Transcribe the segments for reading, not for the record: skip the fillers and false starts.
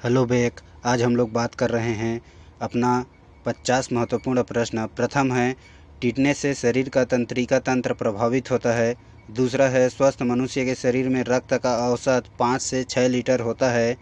Hello bake, आज हम लोग बात कर रहे हैं अपना 50 महत्वपूर्ण प्रश्न। प्रथम है, टिटनेस से शरीर का तंत्रिका तंत्र प्रभावित होता है। दूसरा है, स्वस्थ मनुष्य के शरीर में रक्त का औसत 5 से 6 लीटर होता है।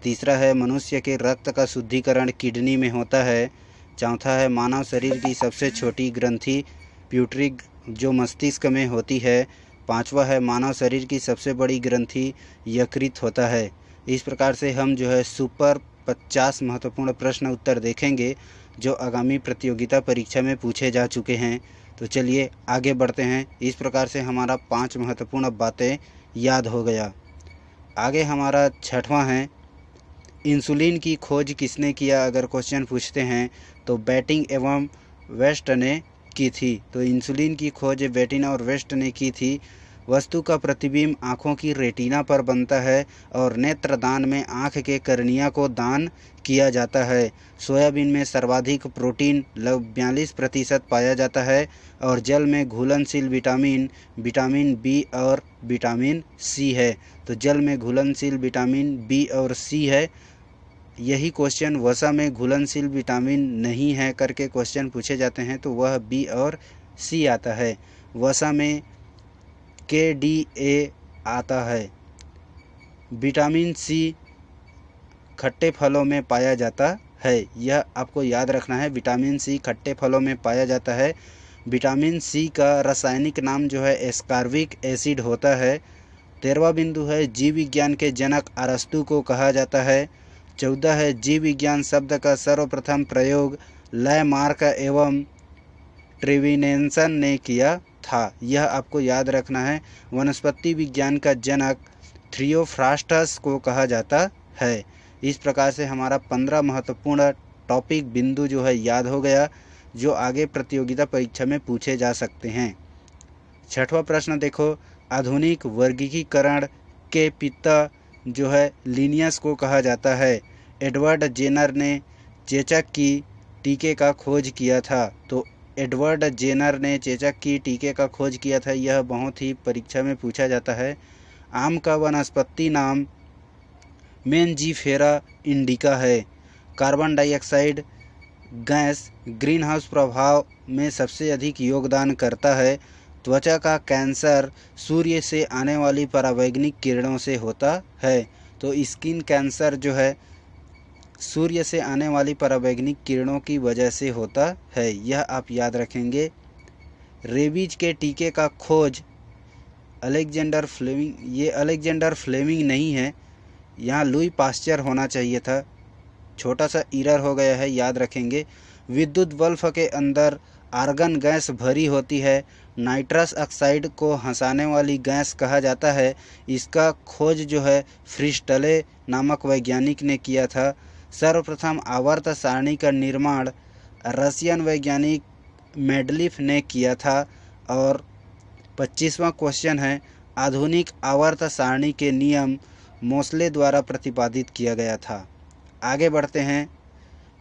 तीसरा है, मनुष्य के रक्त का शुद्धिकरण किडनी में होता है। चौथा है, मानव शरीर की सबसे छोटी ग्रंथि प्यूटरी जो मस्तिष्क में होती है। पांचवा है, मानव शरीर की सबसे बड़ी ग्रंथि यकृत होता है। इस प्रकार से हम जो है सुपर 50 महत्वपूर्ण प्रश्न उत्तर देखेंगे जो आगामी प्रतियोगिता परीक्षा में पूछे जा चुके हैं। तो चलिए आगे बढ़ते हैं। इस प्रकार से हमारा 5 महत्वपूर्ण बातें याद हो गया। आगे हमारा छठवां है, इंसुलिन की खोज किसने किया। अगर क्वेश्चन पूछते हैं तो बैटिंग एवं वेस्ट ने की थी। तो इंसुलिन की खोज बैटिन और वेस्ट ने की थी। वस्तु का प्रतिबिंब आँखों की रेटिना पर बनता है और नेत्रदान में आँख के कर्निया को दान किया जाता है। सोयाबीन में सर्वाधिक प्रोटीन लगभग 42% पाया जाता है और जल में घुलनशील विटामिन बी और विटामिन सी है। तो जल में घुलनशील विटामिन बी और सी है। यही क्वेश्चन वसा में घुलनशील विटामिन नहीं है करके क्वेश्चन पूछे जाते हैं तो वह बी और सी आता है। वसा में KDA आता है। विटामिन सी खट्टे फलों में पाया जाता है। यह आपको याद रखना है, विटामिन सी खट्टे फलों में पाया जाता है। विटामिन सी का रासायनिक नाम जो है एस्कॉर्बिक एसिड होता है। 13वां बिंदु है, जीव विज्ञान के जनक अरस्तु को कहा जाता है। 14 है, जीव विज्ञान शब्द का सर्वप्रथम प्रयोग लैमार्क एवं ट्रेविनेसन ने किया था। यह आपको याद रखना है। वनस्पति विज्ञान का जनक थियोफ्रास्टस को कहा जाता है। इस प्रकार से हमारा 15 महत्वपूर्ण टॉपिक बिंदु जो है याद हो गया जो आगे प्रतियोगिता परीक्षा में पूछे जा सकते हैं। छठवां प्रश्न देखो, आधुनिक वर्गीकरण के पिता जो है लिनियस को कहा जाता है। एडवर्ड जेनर ने चेचक की टीके का खोज किया था। तो एडवर्ड जेनर ने चेचक की टीके का खोज किया था। यह बहुत ही परीक्षा में पूछा जाता है। आम का वनस्पति नाम मेंजीफेरा इंडिका है। Carbon dioxide gas green house प्रभाव में सबसे अधिक योगदान करता है। त्वचा का कैंसर सूर्य से आने वाली परावैंगनिक किरणों से होता है। तो स्किन कैंसर जो है सूर्य से आने वाली परावैंगनिक किरणों की वजह से होता है। यह आप याद रखेंगे। रेबीज के टीके का खोज अलेक्जेंडर फ्लेमिंग, ये अलेक्जेंडर फ्लेमिंग नहीं है, यहाँ लुई पास्चर होना चाहिए था। छोटा सा एरर हो गया है, याद रखेंगे। विद्युत बल्ब के अंदर आर्गन गैस भरी होती है। नाइट्रस ऑक्साइड को हंसाने वाली गैस कहा जाता है। इसका खोज जो है फ्रिस्टले नामक वैज्ञानिक ने किया था। सर्वप्रथम आवर्त सारणी का निर्माण रशियन वैज्ञानिक मेंडलीफ ने किया था। और 25वां क्वेश्चन है, आधुनिक आवर्त सारणी के नियम मोसले द्वारा प्रतिपादित किया गया था। आगे बढ़ते हैं।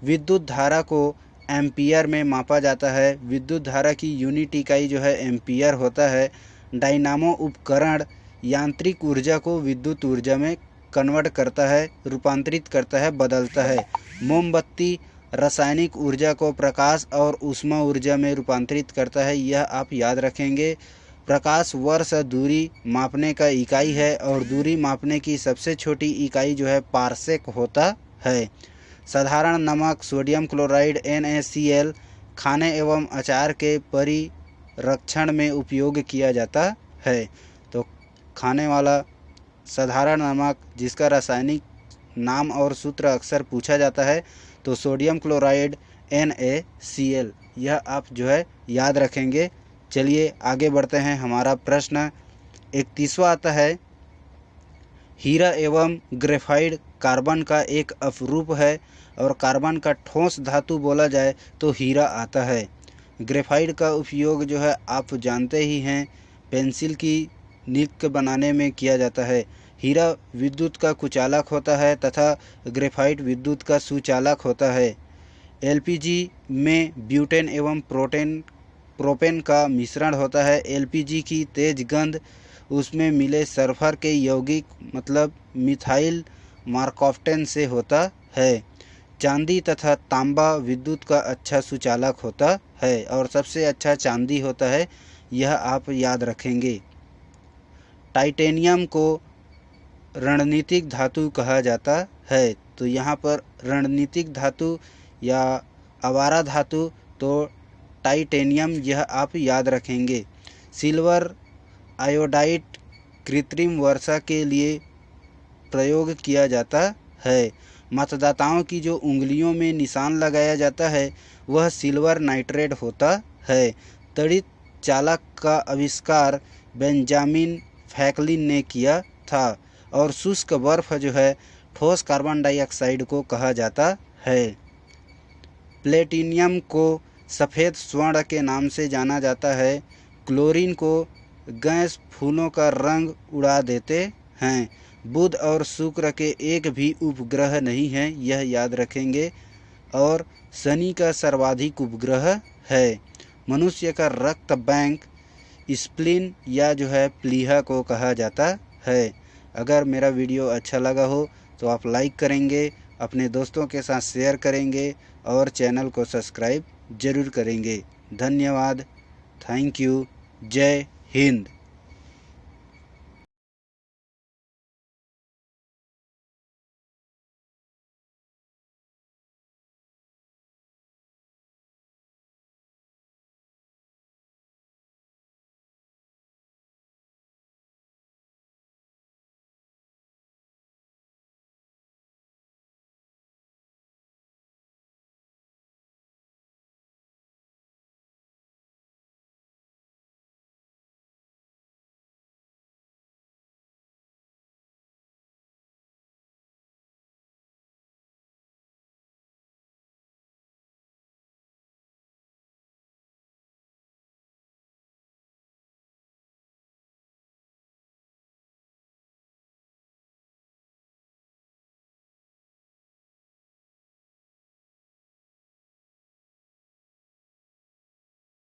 विद्युत धारा को एम्पियर में मापा जाता है। विद्युत धारा की यूनिट इकाई जो है एम्पियर होता है। डायनामो उपकरण यांत्रिक ऊर्जा को विद्युत ऊर्जा में कन्वर्ट करता है, रूपांतरित करता है, बदलता है। मोमबत्ती रासायनिक ऊर्जा को प्रकाश और ऊष्मा ऊर्जा में रूपांतरित करता है। यह आप याद रखेंगे। प्रकाश वर्ष दूरी मापने का इकाई है और दूरी मापने की सबसे छोटी इकाई जो है पारसेक होता है। साधारण नमक सोडियम क्लोराइड NaCl खाने एवं अचार के परिरक्षण में उपयोग किया जाता है। तो खाने वाला साधारण नमक जिसका रासायनिक नाम और सूत्र अक्सर पूछा जाता है तो सोडियम क्लोराइड NaCl, यह आप जो है याद रखेंगे। चलिए आगे बढ़ते हैं। हमारा प्रश्न 31वां आता है, हीरा एवं ग्रेफाइट कार्बन का एक अपरूप है और कार्बन का ठोस धातु बोला जाए तो हीरा आता है। ग्रेफाइट का उपयोग जो है आप जानते ही हैं, पेंसिल की निक बनाने में किया जाता है। हीरा विद्युत का कुचालक होता है तथा ग्रेफाइट विद्युत का सुचालक होता है। LPG में ब्यूटेन एवं प्रोपेन का मिश्रण होता है। LPG की तेज गंध उसमें मिले सल्फर के यौगिक मतलब मिथाइल मार्कॉफ्टन से होता है। चांदी तथा तांबा विद्युत का अच्छा सुचालक होता है और सबसे अच्छा चांदी होता है, यह आप याद रखेंगे। टाइटेनियम को रणनीतिक धातु कहा जाता है, तो यहाँ पर रणनीतिक धातु या आवारा धातु तो टाइटेनियम, यह आप याद रखेंगे। सिल्वर आयोडाइड कृत्रिम वर्षा के लिए प्रयोग किया जाता है। मतदाताओं की जो उंगलियों में निशान लगाया जाता है वह सिल्वर नाइट्रेट होता है। तड़ित चालक का आविष्कार बेंजामिन फ्रैंकलिन ने किया था और शुष्क बर्फ जो है ठोस कार्बन डाइऑक्साइड को कहा जाता है। प्लेटिनियम को सफ़ेद स्वर्ण के नाम से जाना जाता है। क्लोरीन को गैस फूलों का रंग उड़ा देते हैं। बुध और शुक्र के एक भी उपग्रह नहीं हैं, यह याद रखेंगे। और शनि का सर्वाधिक उपग्रह है। मनुष्य का रक्त बैंक स्प्लीन या जो है प्लीहा को कहा जाता है। अगर मेरा वीडियो अच्छा लगा हो तो आप लाइक करेंगे, अपने दोस्तों के साथ शेयर करेंगे और चैनल को सब्सक्राइब ज़रूर करेंगे। धन्यवाद। Thank you. जय हिंद।